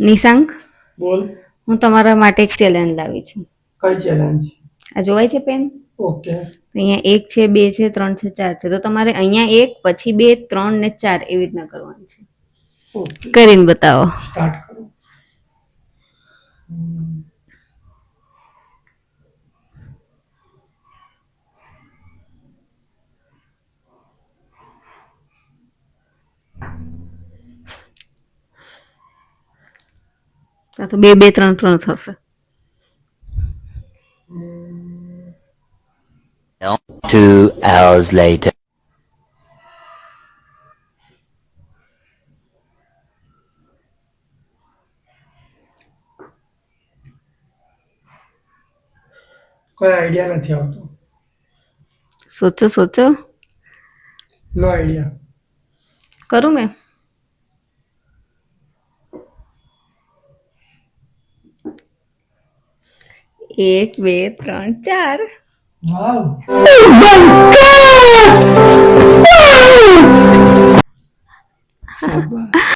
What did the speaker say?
નિશાંક, બોલ. હું તમારા માટે એક ચેલેન્જ લાવી છું. કઈ ચેલેન્જ? આ જોવાય છે પેન? ઓકે. અહીંયા 1 છે, 2 છે, 3 છે, 4 છે. તો તમારે અહીંયા 1, પછી 2, 3 ને 4 એવી રીતના કરવાનું છે. ઓકે. કરીને બતાવો. સ્ટાર્ટ કરો. તો 2, 2, 3, 3 થશે. 2 hours later. કોઈ આઈડિયા નથી આવતો. સોચો સોચો. નો આઈડિયા. કરું મેં? એક, બે, ત્રણ, ચાર. વાવ.